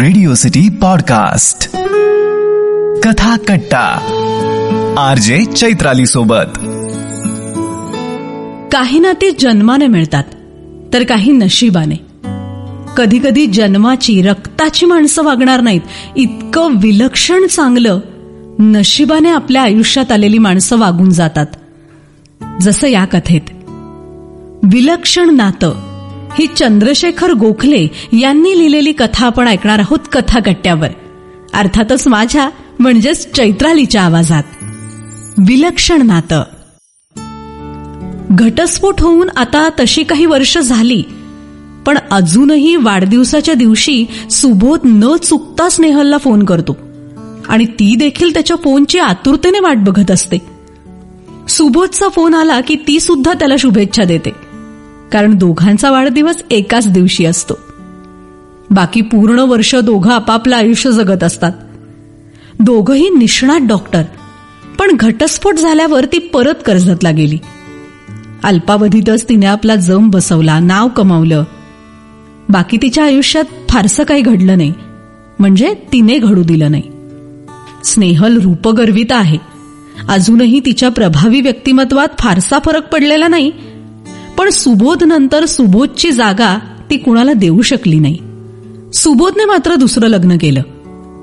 Radio city podcast कथा कट्टा RJ Chaitrali सोबत. काही नाती जन्माने मिळतात तर काही नशिबाने. कधी कधी जन्माची रक्ताची माणसं वागणार नाहीत, इतकं विलक्षण चांगलं नशिबाने आपल्या आयुष्यात आलेली माणसं वागून जातात. जसं या कथेत. विलक्षण नातं ही चंद्रशेखर गोखले यांनी लिहिलेली कथा आपण ऐकणार आहोत कथा कट्ट्यावर. अर्थातच माझ्या म्हणजेच चैत्रालीच्या आवाजात. विलक्षण नातं. घटस्फोट होऊन आता तशी काही वर्ष झाली, पण अजूनही वाढदिवसाच्या दिवशी सुबोध न चुकता स्नेहलला फोन करतो आणि ती देखील त्याच्या फोनची आतुरतेने वाट बघत असते. सुबोधचा फोन आला की ती सुद्धा त्याला शुभेच्छा देते, कारण दोघांचा वाढदिवस एकाच दिवशी असतो. बाकी पूर्ण वर्ष दोघं आपापलं आयुष्य जगत असतात. दोघंही निष्णात डॉक्टर, पण घटस्फोट झाल्यावर ती परत कर्जतला गेली. अल्पावधीतच तिने आपला जम बसवला, नाव कमावलं. बाकी तिच्या आयुष्यात फारसं काही घडलं नाही, म्हणजे तिने घडू दिलं नाही. स्नेहल रूपगर्विता आहे. अजूनही तिच्या प्रभावी व्यक्तिमत्वात फारसा फरक पडलेला नाही, पण सुबोध नंतर सुबोधची जागा ती कुणाला देऊ शकली नाही. सुबोधने मात्र दुसरं लग्न केलं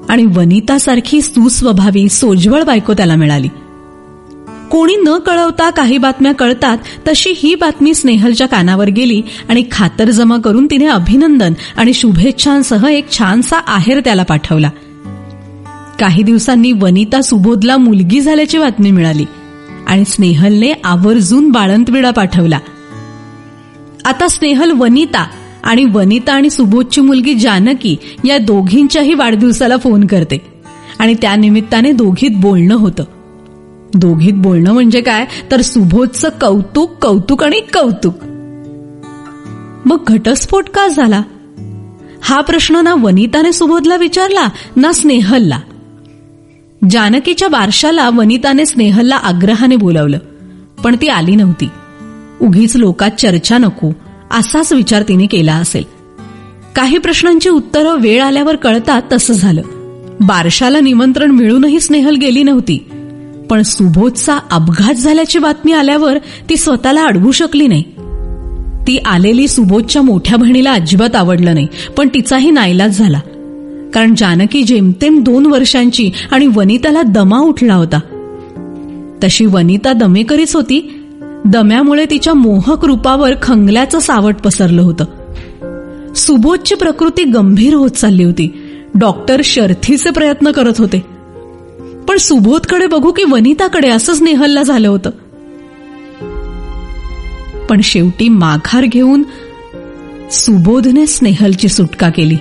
आणि वनितासारखी सुस्वभावी सोज्वळ बायको त्याला मिळाली. कोणी न कळवता काही बातम्या कळतात तशी ही बातमी स्नेहलच्या कानावर गेली आणि खातरजमा करून तिने अभिनंदन आणि शुभेच्छांसह एक छानसा आहेर त्याला पाठवला. काही दिवसांनी वनिता सुबोधला मुलगी झाल्याची बातमी मिळाली आणि स्नेहलने आवर्जून बाळंतविडा पाठवला. आता स्नेहल वनिता आणि सुबोधची मुलगी जानकी या दोघींच्याही वाढदिवसाला फोन करते आणि त्यानिमित्ताने दोघीत बोलणं होतं. दोघीत बोलणं म्हणजे काय तर सुबोधचं कौतुक कौतुक आणि कौतुक. मग घटस्फोट का झाला हा प्रश्न ना वनिताने सुबोधला विचारला ना स्नेहलला. जानकीच्या बारशाला वनिताने स्नेहलला आग्रहाने बोलावलं, पण ती आली नव्हती. उगीच लोकात चर्चा नको असाच विचार तिने केला असेल. काही प्रश्नांची उत्तरं वेळ आल्यावर कळतात तसं झालं. बारशाला निमंत्रण मिळूनही स्नेहल गेली नव्हती, पण सुबोधचा अपघात झाल्याची बातमी आल्यावर ती स्वतःला अडवू शकली नाही. ती आलेली सुबोधच्या मोठ्या बहिणीला अजिबात आवडलं नाही, पण तिचाही नाईलाज झाला, कारण जानकी जेमतेम 2 वर्षांची आणि वनिताला दमा उठला होता. तशी वनिता दमेकरीच होती. दम्यामुळे तिच्या मोहक रूपावर खंगल्याचं सावट पसरलं होतं. सुबोधची प्रकृती गंभीर होत चालली होती. डॉक्टर शर्थीचे प्रयत्न करत होते, पण सुबोधकडे बघू की वनिताकडे असं स्नेहलला झालं होतं. पण शेवटी माघार घेऊन सुबोधने स्नेहलची सुटका केली.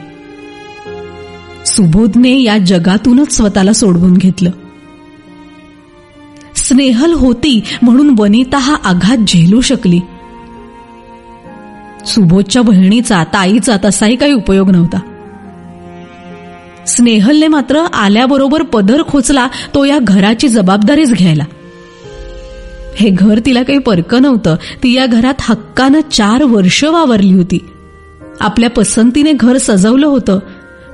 सुबोधने या जगातूनच स्वतःला सोडवून घेतलं. स्नेहल होती म्हणून वनिता हा आघात झेलू शकली. सुबोधच्या बहिणीचा ताईचा तसाही काही उपयोग नव्हता. स्नेहलने मात्र आल्याबरोबर पदर खोचला तो या घराची जबाबदारीच घ्यायला. हे घर तिला काही परकं नव्हतं. ती या घरात हक्कानं 4 वर्ष वावरली होती. आपल्या पसंतीने घर सजवलं होतं.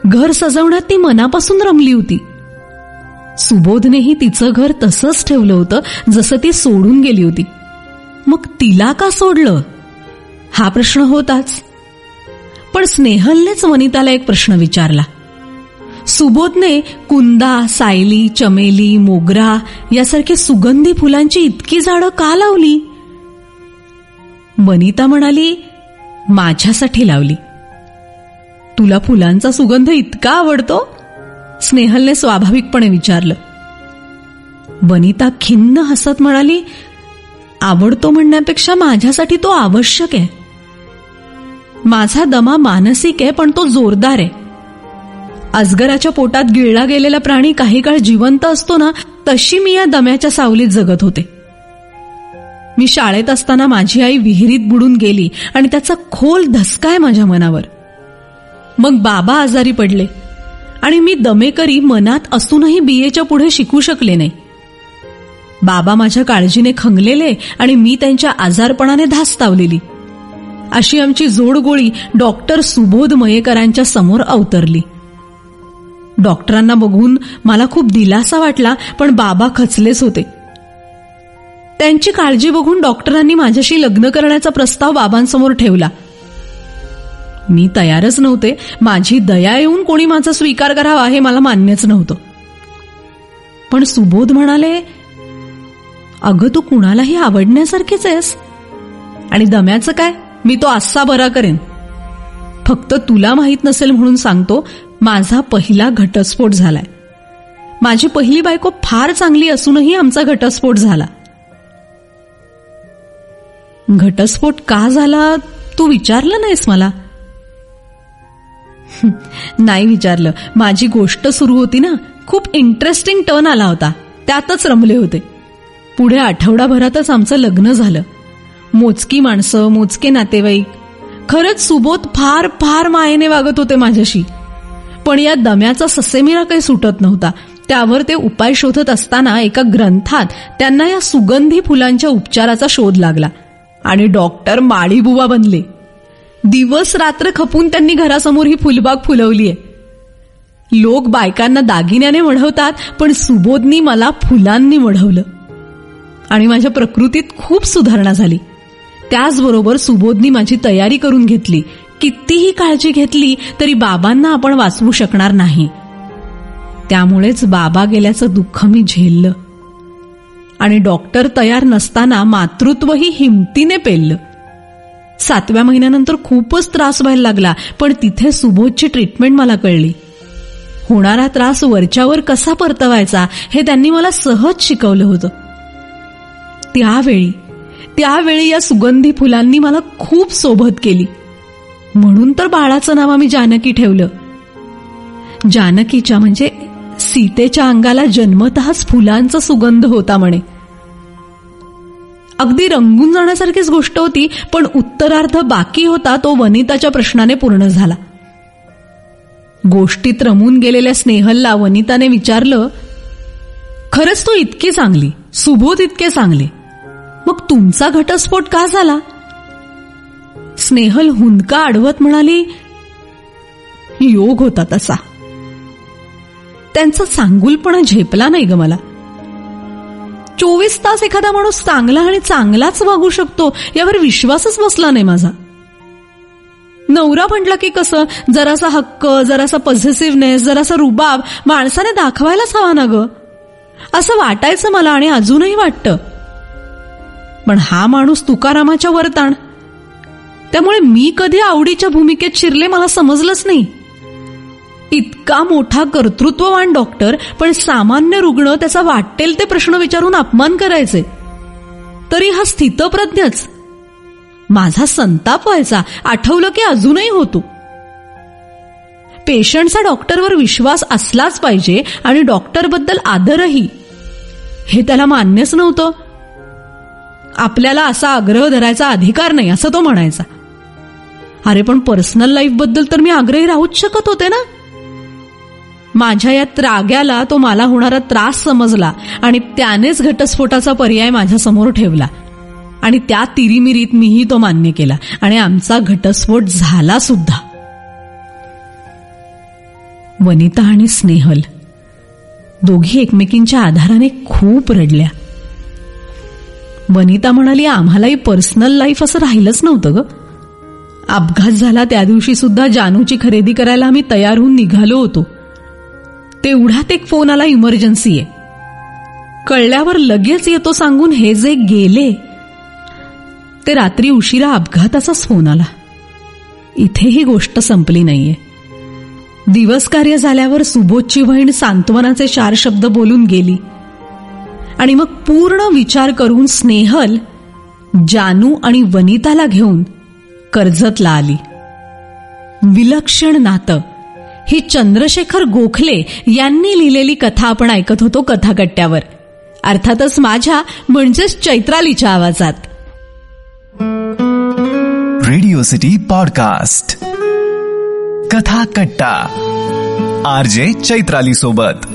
घर सजवण्यात ती मनापासून रमली होती. सुबोधनेही तिचं घर तसंच ठेवलं होतं जसं ती सोडून गेली होती. मग तिला का सोडलं हा प्रश्न होताच. पण स्नेहलनेच वनिताला एक प्रश्न विचारला. सुबोधने कुंदा, सायली, चमेली, मोगरा यासारखी सुगंधी फुलांची इतकी झाडं का लावली? वनिता म्हणाली, माझ्यासाठी लावली. तुला फुलांचा सुगंध इतका आवडतो? स्नेहलने स्वाभाविकपणे विचारलं. वनिता खिन्न हसत म्हणाली, आवडतो म्हणण्यापेक्षा माझ्यासाठी तो आवश्यक आहे. माझा दमा मानसिक आहे, पण तो जोरदार आहे. अजगराच्या पोटात गिळला गेलेला प्राणी काही काळ जिवंत असतो ना, तशी मी या दम्याच्या सावलीत जगत होते. मी शाळेत असताना माझी आई विहिरीत बुडून गेली आणि त्याचा खोल धसका आहे माझ्या मनावर. मग बाबा आजारी पडले आणि मी दमेकरी मनात असूनही BAच्या पुढे शिकू शकले नाही. बाबा माझ्या काळजीने खंगलेले आणि मी त्यांच्या आजारपणाने धास्तावलेली. अशी आमची जोडगोळी डॉक्टर सुबोध मयेकरांच्या समोर अवतरली. डॉक्टरांना बघून मला खूप दिलासा वाटला, पण बाबा खचलेच होते. त्यांची काळजी बघून डॉक्टरांनी माझ्याशी लग्न करण्याचा प्रस्ताव बाबांसमोर ठेवला. मी तयारच नव्हते. माझी दया येऊन कोणी माझा स्वीकार करावा हे मला मान्यच नव्हतं. पण सुबोध म्हणाले, अगं तू कुणालाही आवडण्यासारखीच आहेस, आणि दम्याचं काय, मी तो असा बरा करेन. फक्त तुला माहित नसेल म्हणून सांगतो, माझा पहिला घटस्फोट झालाय. माझी पहिली बायको फार चांगली असूनही आमचा घटस्फोट झाला. घटस्फोट का झाला तू विचारलं नाहीस मला? नाही विचारलं. माझी गोष्ट सुरू होती ना, खूप इंटरेस्टिंग टर्न आला होता, त्यातच रमले होते. पुढे आठवडाभरातच आमचं लग्न झालं. मोजकी माणसं, मोजके नातेवाईक. खरंच सुबोध फार फार मायेने वागत होते माझ्याशी. पण या दम्याचा ससेमिरा काही सुटत नव्हता. त्यावर ते उपाय शोधत असताना एका ग्रंथात त्यांना या सुगंधी फुलांच्या उपचाराचा शोध लागला आणि डॉक्टर माळीबुवा बनले. दिवस रात्र खपून त्यांनी घरासमोर ही फुलबाग फुलवलीय. लोक बायकांना दागिन्याने मढवतात, पण सुबोधनी मला फुलांनी मढवलं आणि माझ्या प्रकृतीत खूप सुधारणा झाली. त्याचबरोबर सुबोधनी माझी तयारी करून घेतली. कितीही काळजी घेतली तरी बाबांना आपण वाचवू शकणार नाही. त्यामुळेच बाबा गेल्याचं दुःख मी झेललं आणि डॉक्टर तयार नसताना मातृत्वही हिमतीने पेललं. 7व्या महिन्यानंतर खूपच त्रास व्हायला लागला, पण तिथे सुबोधची ट्रीटमेंट मला कळली. होणारा त्रास वरच्यावर कसा परतवायचा हे त्यांनी मला सहज शिकवलं होतं. त्यावेळी या सुगंधी फुलांनी मला खूप सोबत केली. म्हणून तर बाळाचं नाव आम्ही जानकी ठेवलं. जानकीच्या म्हणजे सीतेच्या अंगाला जन्मतःच फुलांचा सुगंध होता म्हणे. अगदी रंगून जाण्यासारखीच गोष्ट होती, पण उत्तरार्ध बाकी होता तो वनिताच्या प्रश्नाने पूर्ण झाला. गोष्टीत रमून गेलेल्या स्नेहलला वनिताने विचारलं, खरंच तू इतकी चांगली, सुबोध इतके चांगले, मग तुमचा घटस्फोट का झाला? स्नेहल हुंदका अडवत म्हणाली, योग होता तसा. त्यांचा चांगुलपणा झेपला नाही ग मला. 24 तास एखादा माणूस चांगला आणि चांगलाच वागू शकतो यावर विश्वासच बसला नाही माझा. नवरा म्हटला की कसं जरासा हक्क, जरासा पॉझिटिव्हनेस, जरासा रुबाब माणसाने दाखवायलाच हवा ना ग, असं वाटायचं मला आणि अजूनही वाटतं. पण हा माणूस तुकारामाच्या वरताण, त्यामुळे मी कधी आवडीच्या भूमिकेत शिरले मला समजलंच नाही. इतका मोठा कर्तृत्ववान डॉक्टर, पण सामान्य रुग्ण त्याचा वाटेल ते प्रश्न विचारून अपमान करायचे. तरी हा स्थितप्रज्ञच. माझा संताप व्हायचा, आठवलं की अजूनही होतो. पेशंटचा डॉक्टरवर विश्वास असलाच पाहिजे आणि डॉक्टरबद्दल आदरही, हे त्याला मान्यच नव्हतं. आपल्याला असा आग्रह धरायचा अधिकार नाही असं तो म्हणायचा. अरे पण पर्सनल लाईफ बद्दल तर मी आग्रही राहूच शकत होते ना. माझ्या या त्राग्याला तो मला होणारा त्रास समजला आणि त्यानेच घटस्फोटाचा पर्याय माझ्यासमोर ठेवला आणि त्या तिरीमिरीत मीही तो मान्य केला आणि आमचा घटस्फोट झाला सुद्धा. वनिता आणि स्नेहल दोघी एकमेकींच्या आधाराने खूप रडल्या. वनिता म्हणाली, आम्हालाही पर्सनल लाईफ असं राहिलंच नव्हतं ग. अपघात झाला त्या दिवशी सुद्धा जानूची खरेदी करायला आम्ही तयार होऊन निघालो होतो. तेवढ्यात एक फोन आला, इमर्जन्सी आहे. कळल्यावर लगेच येतो सांगून हे जे गेले ते रात्री उशिरा अपघाताचाच फोन आला. इथे ही गोष्ट संपली नाहीये. दिवस कार्य झाल्यावर सुबोधची बहीण सांत्वनाचे 4 शब्द बोलून गेली आणि मग पूर्ण विचार करून स्नेहल जानू आणि वनिताला घेऊन कर्जतला आली. विलक्षण नातं ही चंद्रशेखर गोखले यांनी लिहिलेली कथा आपण ऐकत होतो कथाकट्ट्यावर, अर्थातच माझ्या म्हणजेच चैत्रालीच्या आवाजात. रेडिओ सिटी पॉडकास्ट कथा कट्टा, आरजे चैत्राली सोबत.